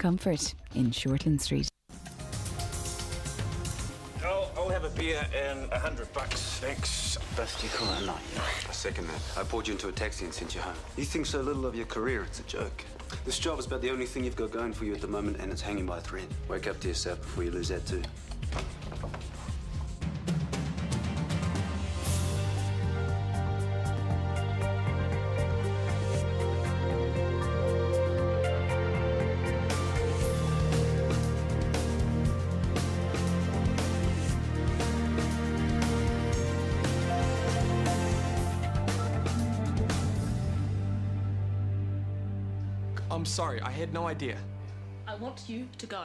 comfort in Shortland Street. I'll have a beer and $100, thanks. Best you call it a night. I second that. I poured you into a taxi and sent you home. You think so little of your career, it's a joke. This job is about the only thing you've got going for you at the moment, and it's hanging by a thread. Wake up to yourself before you lose that too. I'm sorry, I had no idea. I want you to go.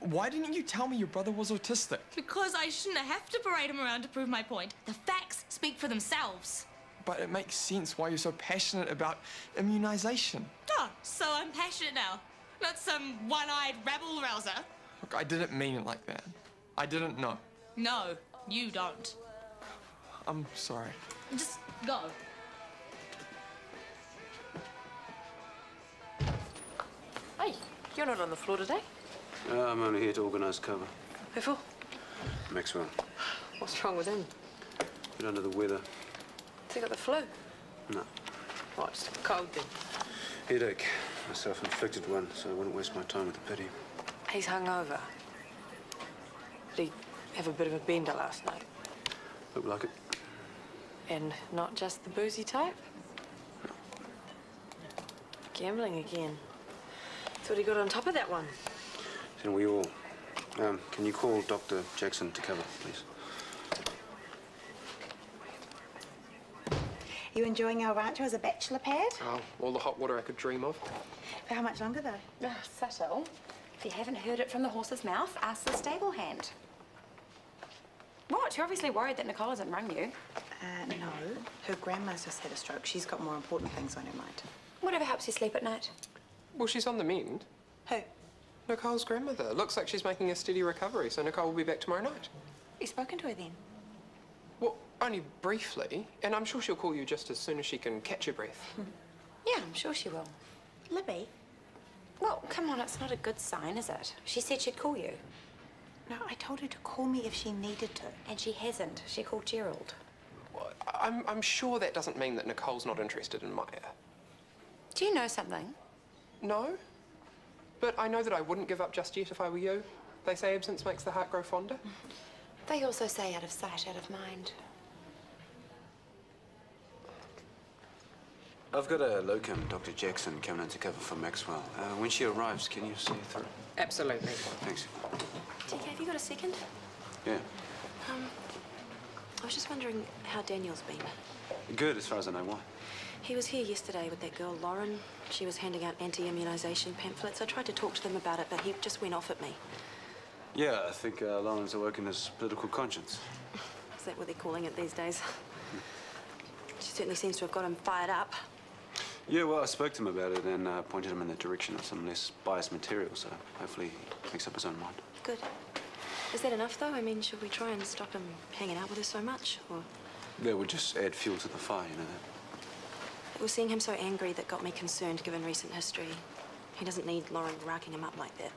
Why didn't you tell me your brother was autistic? Because I shouldn't have to parade him around to prove my point. The facts speak for themselves. But it makes sense why you're so passionate about immunization. Oh, so I'm passionate now. Not some one-eyed rabble-rouser. Look, I didn't mean it like that. I didn't know. No, you don't. I'm sorry. Just go. Hey, you're not on the floor today. I'm only here to organise cover. Who for? Maxwell. What's wrong with him? Bit under the weather. Has he got the flu? No. What, just a cold then? Headache. A self-inflicted one, so I wouldn't waste my time with the pity. He's hungover. Did he have a bit of a bender last night? Looked like it. And not just the boozy type? Gambling again. Thought he got on top of that one. Then we all. Can you call Dr. Jackson to cover, please? You enjoying our rancho as a bachelor pad? Oh, all the hot water I could dream of. For how much longer, though? Subtle. If you haven't heard it from the horse's mouth, ask the stable hand. What? You're obviously worried that Nicole hasn't rung you. No. Her grandma's just had a stroke. She's got more important things on her mind. Whatever helps you sleep at night. Well, she's on the mend. Who? Nicole's grandmother. Looks like she's making a steady recovery, so Nicole will be back tomorrow night. You spoken to her then? Well, only briefly, and I'm sure she'll call you just as soon as she can catch her breath. Yeah, I'm sure she will. Libby? Well, come on, it's not a good sign, is it? She said she'd call you. No, I told her to call me if she needed to. And she hasn't. She called Gerald. Well, I'm sure that doesn't mean that Nicole's not interested in Maya. Do you know something? No, but I know that I wouldn't give up just yet if I were you. They say absence makes the heart grow fonder. They also say out of sight, out of mind. I've got a locum, Dr. Jackson, coming in to cover for Maxwell. When she arrives, can you see her through? Absolutely. Thanks. TK, have you got a second? Yeah. I was just wondering how Daniel's been. Good, as far as I know. Why? He was here yesterday with that girl, Lauren. She was handing out anti-immunization pamphlets. I tried to talk to them about it, but he just went off at me. Yeah, I think Lauren's awoken his political conscience. Is that what they're calling it these days? She certainly seems to have got him fired up. Yeah, well, I spoke to him about it and pointed him in the direction of some less biased material, so hopefully he makes up his own mind. Good. Is that enough, though? I mean, should we try and stop him hanging out with us so much, or...? That would just add fuel to the fire, you know that. It was seeing him so angry that got me concerned, given recent history. He doesn't need Lauren racking him up like that.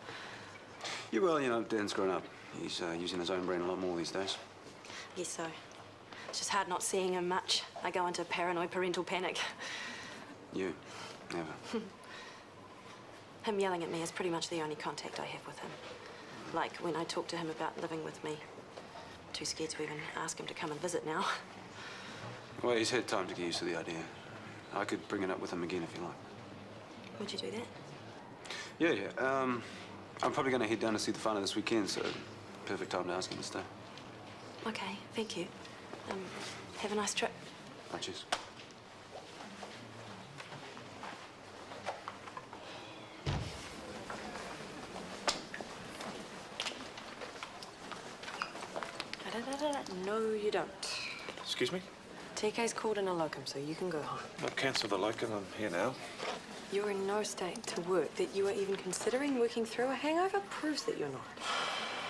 Yeah, well, you know, Dan's grown up. He's using his own brain a lot more these days. Yes, so. It's just hard not seeing him much. I go into paranoid parental panic. You? Never. Him yelling at me is pretty much the only contact I have with him. Like when I talk to him about living with me. Too scared to even ask him to come and visit now. Well, he's had time to get used to the idea. I could bring it up with him again if you like. Would you do that? Yeah. I'm probably going to head down to see the final this weekend, so perfect time to ask him to stay. Okay, thank you. Have a nice trip. Right, cheers. No, you don't. Excuse me? TK's called in a locum, so you can go home. I'll cancel the locum. I'm here now. You're in no state to work. That you are even considering working through a hangover proves that you're not.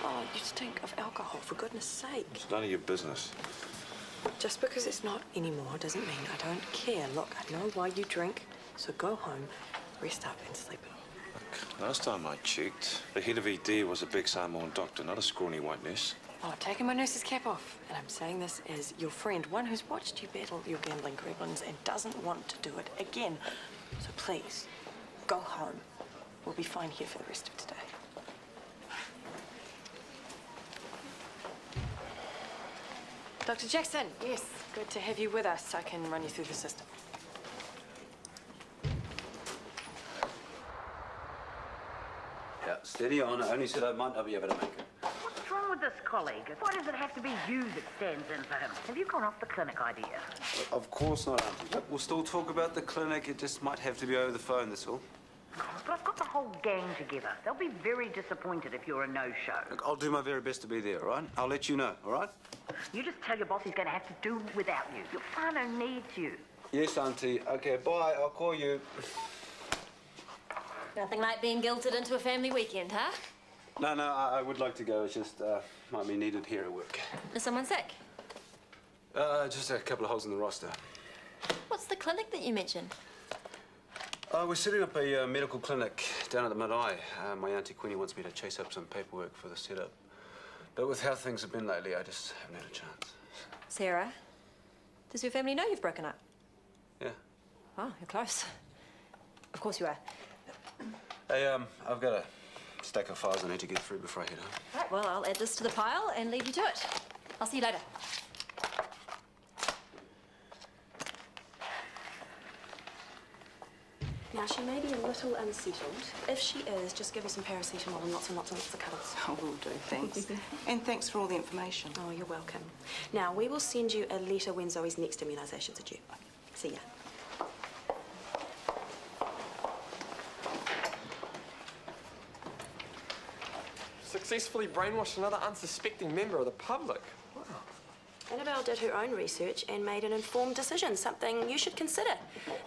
Oh, you stink of alcohol, for goodness sake. It's none of your business. Just because it's not anymore doesn't mean I don't care. Look, I know why you drink, so go home, rest up and sleep it off. last time I checked, the head of ED was a big Samoan doctor, not a scrawny white nurse. Oh, taking my nurse's cap off. And I'm saying this as your friend, one who's watched you battle your gambling gremlins and doesn't want to do it again. So please, go home. We'll be fine here for the rest of today. Dr. Jackson, yes, good to have you with us. I can run you through the system. Yeah, steady on. I only said I might not be able to make it. What's wrong with this colleague? Why does it have to be you that stands in for him? Have you gone off the clinic idea? Of course not, Auntie. Look, we'll still talk about the clinic. It just might have to be over the phone, that's all. But I've got the whole gang together. They'll be very disappointed if you're a no-show. Look, I'll do my very best to be there, all right? I'll let you know, all right? You just tell your boss he's going to have to do without you. Your father needs you. Yes, Auntie. Okay, bye. I'll call you. Nothing like being guilted into a family weekend, huh? No, I would like to go. It's just, might be needed here at work. Is someone sick? Just a couple of holes in the roster. What's the clinic that you mentioned? We're setting up a medical clinic down at the Marae. My Auntie Queenie wants me to chase up some paperwork for the setup. But with how things have been lately, I just haven't had a chance. Sarah, does your family know you've broken up? Yeah. Oh, you're close. Of course you are. Hey, I've got a stack of files I need to get through before I head home. Right, well, I'll add this to the pile and leave you to it. I'll see you later. Now, she may be a little unsettled. If she is, just give her some paracetamol and lots of cuddles. Oh, will do, thanks. And thanks for all the information. Oh, you're welcome. Now, we will send you a letter when Zoe's next immunisations are due. See ya. Successfully brainwashed another unsuspecting member of the public. Wow. Annabelle did her own research and made an informed decision, something you should consider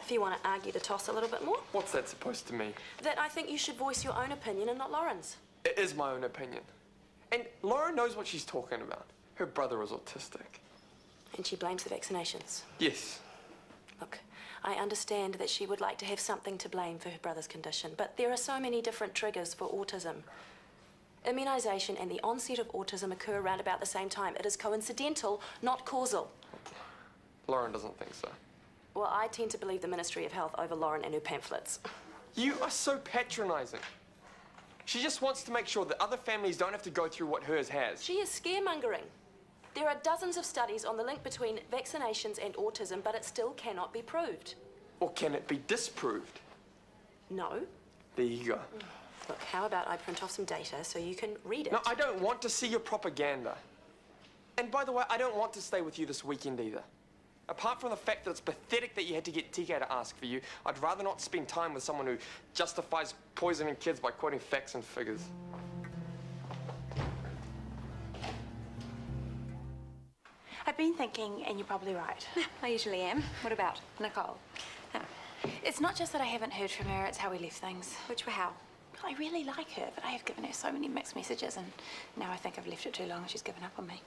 if you want to argue the toss a little bit more. What's that supposed to mean? That I think you should voice your own opinion and not Lauren's. It is my own opinion. And Lauren knows what she's talking about. Her brother is autistic. And she blames the vaccinations. Yes. Look, I understand that she would like to have something to blame for her brother's condition, but there are so many different triggers for autism. Immunisation and the onset of autism occur around about the same time. It is coincidental, not causal. Lauren doesn't think so. Well, I tend to believe the Ministry of Health over Lauren and her pamphlets. You are so patronising. She just wants to make sure that other families don't have to go through what hers has. She is scaremongering. There are dozens of studies on the link between vaccinations and autism, but it still cannot be proved. Or can it be disproved? No. There you go. Look, how about I print off some data so you can read it? No, I don't want to see your propaganda. And by the way, I don't want to stay with you this weekend either. Apart from the fact that it's pathetic that you had to get TK to ask for you, I'd rather not spend time with someone who justifies poisoning kids by quoting facts and figures. I've been thinking, and you're probably right. I usually am. What about? Nicole. Oh. It's not just that I haven't heard from her, it's how we left things. Which were how? I really like her, but I have given her so many mixed messages, and now I think I've left it too long and she's given up on me.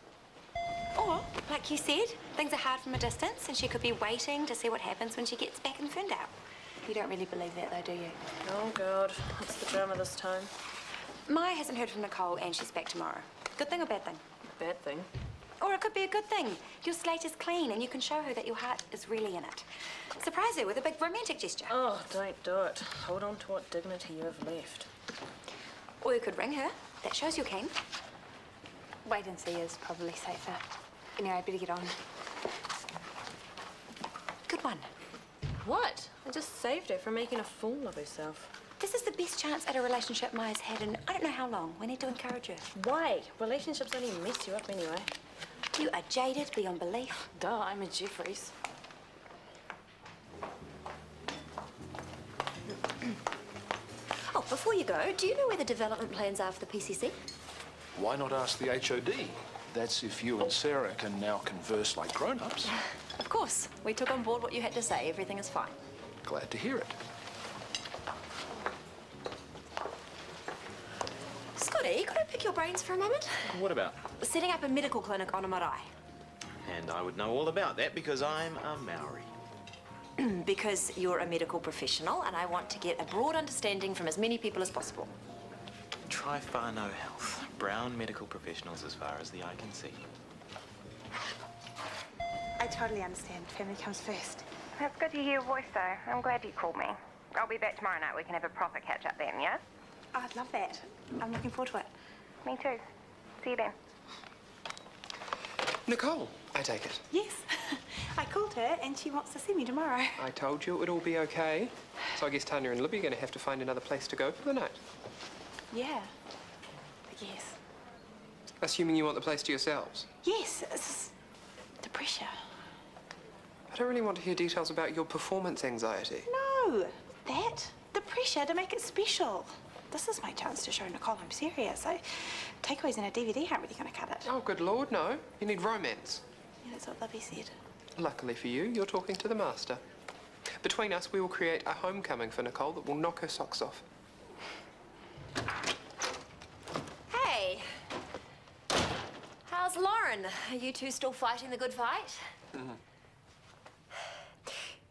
Or, like you said, things are hard from a distance and she could be waiting to see what happens when she gets back and found out. You don't really believe that, though, do you? Oh, God. What's the drama this time? Maya hasn't heard from Nicole and she's back tomorrow. Good thing or bad thing? Bad thing. Or it could be a good thing. Your slate is clean and you can show her that your heart is really in it. Surprise her with a big romantic gesture. Oh, don't do it. Hold on to what dignity you have left. Or you could ring her. That shows you're keen. Wait and see is probably safer. Anyway, I better get on. Good one. What? I just saved her from making a fool of herself. This is the best chance at a relationship Maya's had in I don't know how long. We need to encourage her. Why? Relationships only mess you up anyway. You are jaded beyond belief. Duh, I'm a Jeffries. Oh, before you go, do you know where the development plans are for the PCC? Why not ask the HOD? That's if you and Sarah can now converse like grown-ups. Of course. We took on board what you had to say. Everything is fine. Glad to hear it. Scotty, could I pick your brains for a moment? What about? Setting up a medical clinic on a marae. And I would know all about that because I'm a Maori. Because you're a medical professional and I want to get a broad understanding from as many people as possible. Try Whānau Health. Brown medical professionals as far as the eye can see. I totally understand. Family comes first. That's good to hear your voice, though. I'm glad you called me. I'll be back tomorrow night. We can have a proper catch-up then, yeah? Oh, I'd love that. I'm looking forward to it. Me too. See you then. Nicole, I take it. Yes. I called her and she wants to see me tomorrow. I told you it would all be okay. So I guess Tanya and Libby are going to have to find another place to go for the night. Yeah. I guess. Assuming you want the place to yourselves. Yes. It's the pressure. I don't really want to hear details about your performance anxiety. No. That. The pressure to make it special. This is my chance to show Nicole I'm serious. Takeaways in a DVD aren't really going to cut it. Oh, good Lord, no. You need romance. Yeah, that's what Libby said. Luckily for you, you're talking to the master. Between us, we will create a homecoming for Nicole that will knock her socks off. Hey! How's Lauren? Are you two still fighting the good fight? Mm-hmm.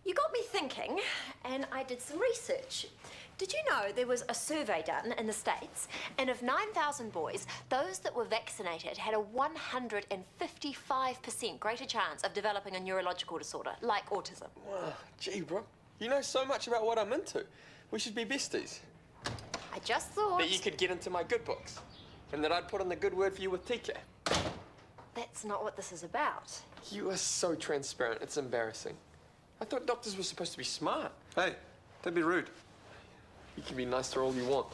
You got me thinking, and I did some research. Did you know there was a survey done in the States, and of 9,000 boys, those that were vaccinated had a 155% greater chance of developing a neurological disorder, like autism. Wow, gee, bro. You know so much about what I'm into. We should be besties. I just thought... That you could get into my good books, and that I'd put in the good word for you with TK. That's not what this is about. You are so transparent, it's embarrassing. I thought doctors were supposed to be smart. Hey, don't be rude. You can be nice to all you want.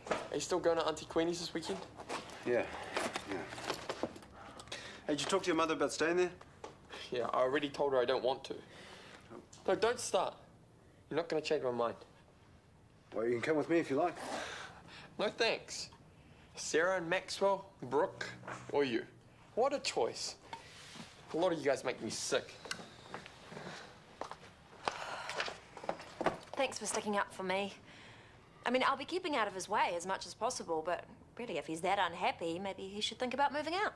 Are you still going to Auntie Queenie's this weekend? Yeah. Hey, did you talk to your mother about staying there? Yeah, I already told her I don't want to. No, don't start. You're not going to change my mind. Well, you can come with me if you like. No, thanks. Sarah and Maxwell, Brooke, or you. What a choice. A lot of you guys make me sick. Thanks for sticking up for me. I mean, I'll be keeping out of his way as much as possible, but really, if he's that unhappy, maybe he should think about moving out.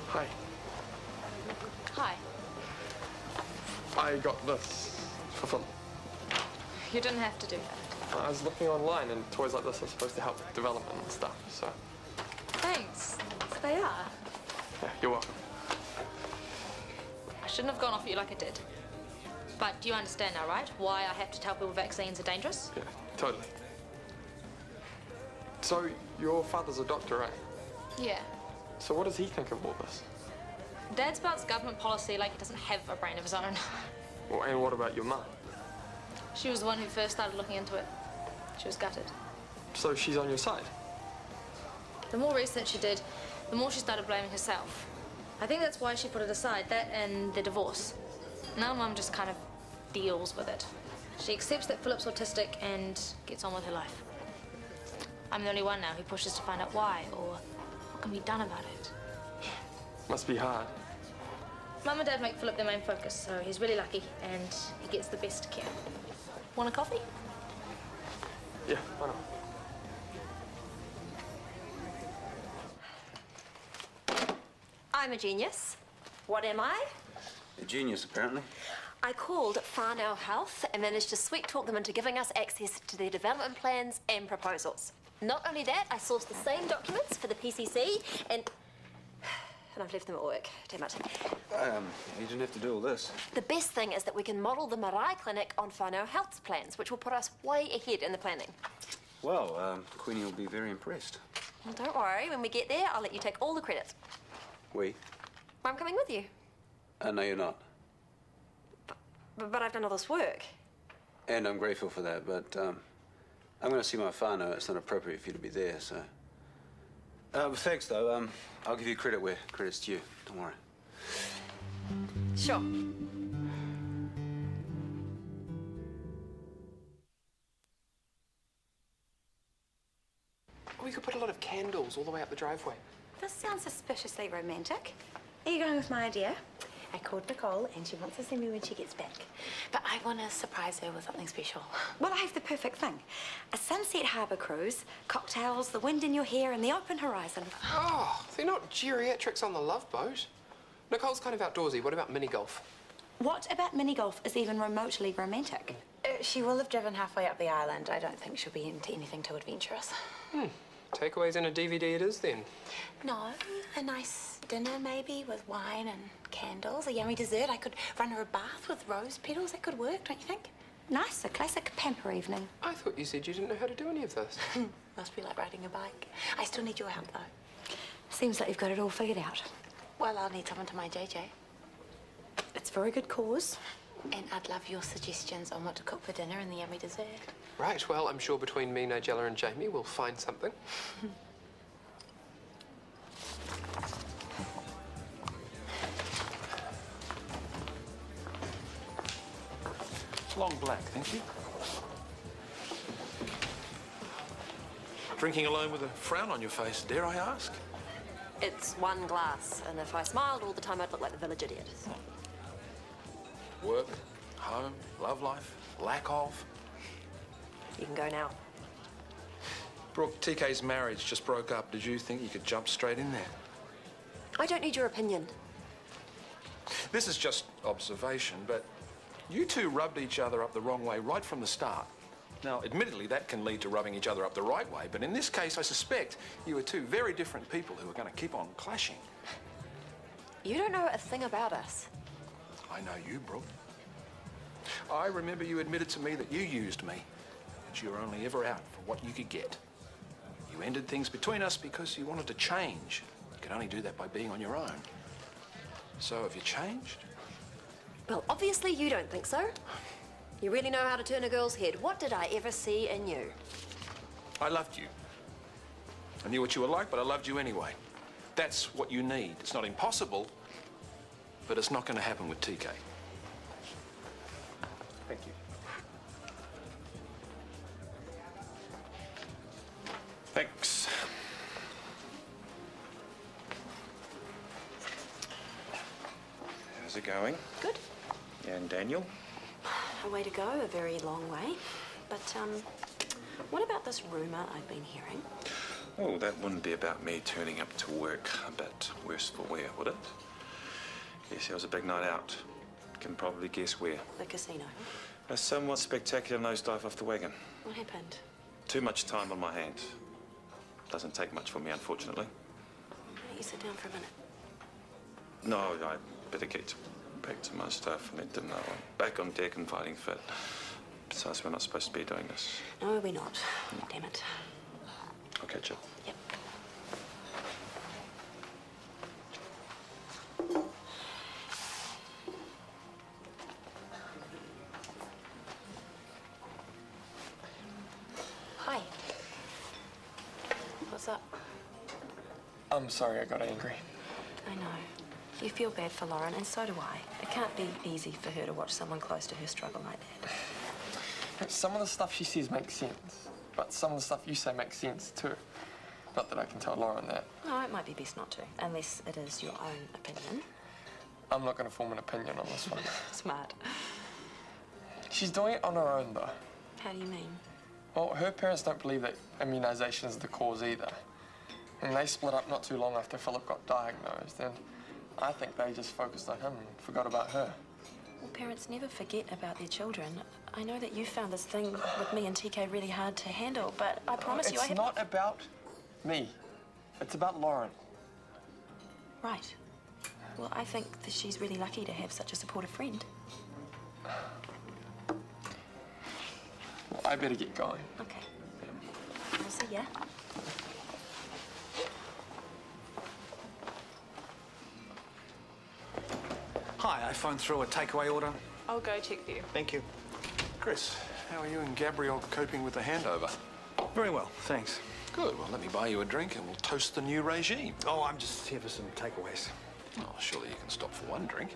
Hi. Hi. I got this for fun. You didn't have to do that. I was looking online, and toys like this are supposed to help with development and stuff, so... Thanks. They are. Yeah, you're welcome. I shouldn't have gone off you like I did. But do you understand now, right? Why I have to tell people vaccines are dangerous? Yeah, totally. So, your father's a doctor, right? Yeah. So what does he think of all this? Dad spouts government policy like he doesn't have a brain of his own. Well, and what about your mum? She was the one who first started looking into it. She was gutted. So she's on your side? The more research she did, the more she started blaming herself. I think that's why she put it aside, that and the divorce. Now Mum just kind of deals with it. She accepts that Philip's autistic and gets on with her life. I'm the only one now who pushes to find out why or what can be done about it. Must be hard. Mum and Dad make Philip their main focus, so he's really lucky and he gets the best care. Want a coffee? Yeah, why not? I'm a genius. What am I? A genius, apparently. I called Whānau Health and managed to sweet-talk them into giving us access to their development plans and proposals. Not only that, I sourced the same documents for the PCC and I've left them at work. Damn it. You didn't have to do all this. The best thing is that we can model the Marae Clinic on Whānau Health's plans, which will put us way ahead in the planning. Well, Queenie will be very impressed. Well, don't worry. When we get there, I'll let you take all the credit. We? I'm coming with you. No, you're not. But I've done all this work. And I'm grateful for that, but I'm going to see my whānau. It's not appropriate for you to be there, so... thanks, though. I'll give you credit where credit's due. Don't worry. Sure. We could put a lot of candles all the way up the driveway. This sounds suspiciously romantic. Are you going with my idea? I called Nicole and she wants to see me when she gets back. But I want to surprise her with something special. Well, I have the perfect thing. A sunset harbour cruise, cocktails, the wind in your hair and the open horizon. Oh, they're not geriatrics on the Love Boat. Nicole's kind of outdoorsy. What about mini golf? What about mini golf is even remotely romantic? She will have driven halfway up the island. I don't think she'll be into anything too adventurous. Takeaways and a DVD it is, then. No, a nice dinner maybe with wine and candles, a yummy dessert. I could run her a bath with rose petals. That could work, don't you think? Nice, a classic pamper evening. I thought you said you didn't know how to do any of this. Must be like riding a bike. I still need your help, though. Seems like you've got it all figured out. Well, I'll need someone to mind JJ. It's a very good cause. And I'd love your suggestions on what to cook for dinner and the yummy dessert. Right, well, I'm sure between me, Nigella and Jamie, we'll find something. Long black, thank you. Drinking alone with a frown on your face, dare I ask? It's one glass, and if I smiled all the time, I'd look like the village idiot. Work, home, love life, lack of. You can go now. Brooke, TK's marriage just broke up. Did you think you could jump straight in there? I don't need your opinion. This is just observation, but you two rubbed each other up the wrong way right from the start. Now, admittedly, that can lead to rubbing each other up the right way, but in this case, I suspect you were two very different people who are going to keep on clashing. You don't know a thing about us. I know you, Brooke. I remember you admitted to me that you used me, that you were only ever out for what you could get. You ended things between us because you wanted to change. You could only do that by being on your own. So have you changed? Well, obviously you don't think so. You really know how to turn a girl's head. What did I ever see in you? I loved you. I knew what you were like, but I loved you anyway. That's what you need. It's not impossible, but it's not going to happen with TK. Thank you. Thanks. How's it going? Good. And Daniel? A way to go, a very long way. But, what about this rumour I've been hearing? Oh, that wouldn't be about me turning up to work a bit worse for wear, would it? Yes, it was a big night out. Can probably guess where. The casino. A somewhat spectacular nosedive off the wagon. What happened? Too much time on my hands. Doesn't take much from me, unfortunately. Why don't you sit down for a minute? No, I better get back to my stuff and let them know I'm back on deck and fighting fit. Besides, we're not supposed to be doing this. No, we're not. Damn it. I'll catch you. Yep. Hi. What's up? I'm sorry I got angry. I know. You feel bad for Lauren, and so do I. It can't be easy for her to watch someone close to her struggle like that. Some of the stuff she says makes sense, but some of the stuff you say makes sense too. Not that I can tell Lauren that. No, it might be best not to, unless it is your own opinion. I'm not going to form an opinion on this one. Smart. She's doing it on her own, though. How do you mean? Well, her parents don't believe that immunisation is the cause either. And they split up not too long after Philip got diagnosed, and I think they just focused on him and forgot about her. Well, parents never forget about their children. I know that you found this thing with me and TK really hard to handle, but I promise you I have... It's not about me. It's about Lauren. Right. Well, I think that she's really lucky to have such a supportive friend. Well, I better get going. Okay. I'll see ya. Hi, I phoned through a takeaway order. I'll go check for you. Thank you. Chris, how are you and Gabrielle coping with the handover? Very well, thanks. Good. Well, let me buy you a drink and we'll toast the new regime. Oh, I'm just here for some takeaways. Oh, surely you can stop for one drink.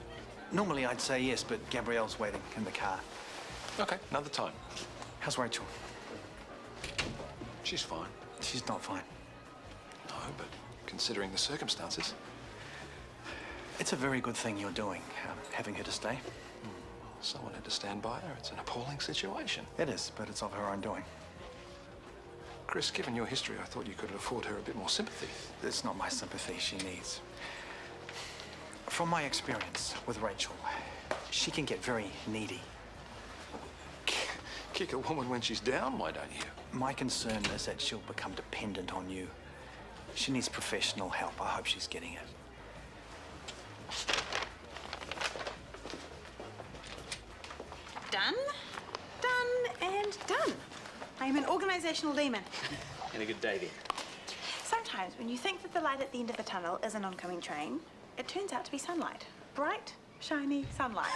Normally I'd say yes, but Gabrielle's waiting in the car. Okay, another time. How's Rachel? She's fine. She's not fine. No, but considering the circumstances. It's a very good thing you're doing, having her to stay. Someone had to stand by her. It's an appalling situation. It is, but it's of her own doing. Chris, given your history, I thought you could afford her a bit more sympathy. It's not my sympathy she needs. From my experience with Rachel, she can get very needy. Kick a woman when she's down, why don't you? My concern is that she'll become dependent on you. She needs professional help. I hope she's getting it. Done, done, and done. I am an organisational demon. And a good day then. Sometimes when you think that the light at the end of the tunnel is an oncoming train, it turns out to be sunlight. Bright, shiny sunlight.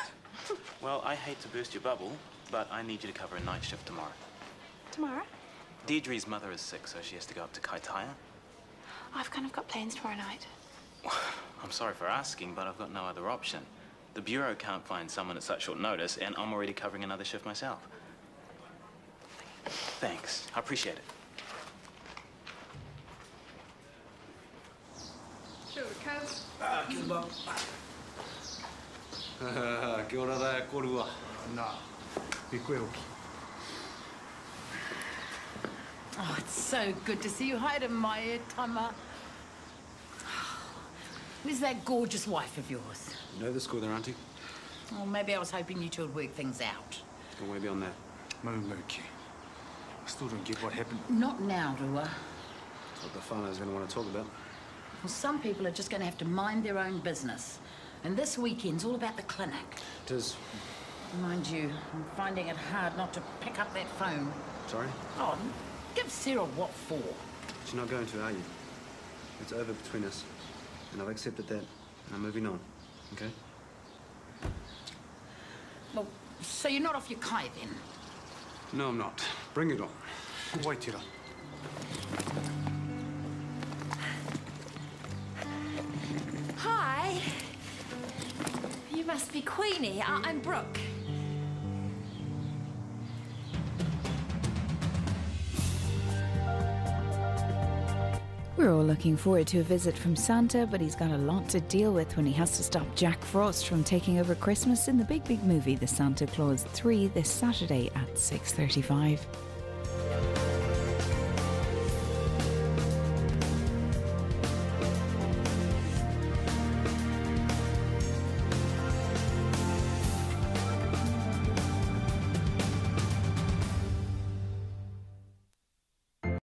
Well, I hate to burst your bubble, but I need you to cover a night shift tomorrow. Tomorrow? Deirdre's mother is sick, so she has to go up to Kaitaia. I've kind of got plans tomorrow night. I'm sorry for asking, but I've got no other option. The Bureau can't find someone at such short notice, and I'm already covering another shift myself. Thanks. I appreciate it. Sure, Cuz. Kia ora. Kia ora rea korua. Nā, me koe oki. Oh, it's so good to see you. Haere mai, Tama. Where's that gorgeous wife of yours? You know the score there, Auntie? Well, maybe I was hoping you two would work things out. Don't way beyond that. Mumuki. I still don't get what happened. Not now, Rua. That's what the whānau's going to want to talk about. Well, some people are just going to have to mind their own business. And this weekend's all about the clinic. It is. Mind you, I'm finding it hard not to pick up that phone. Sorry? Oh, give Sarah what for? She's not going to, are you? It's over between us. And I've accepted that. And I'm moving on. Okay? Well, so you're not off your kai then? No, I'm not. Bring it on. Wait, Tira. Hi. You must be Queenie. I'm Brooke. We're all looking forward to a visit from Santa, but he's got a lot to deal with when he has to stop Jack Frost from taking over Christmas in the big movie The Santa Claus 3 this Saturday at 6:35.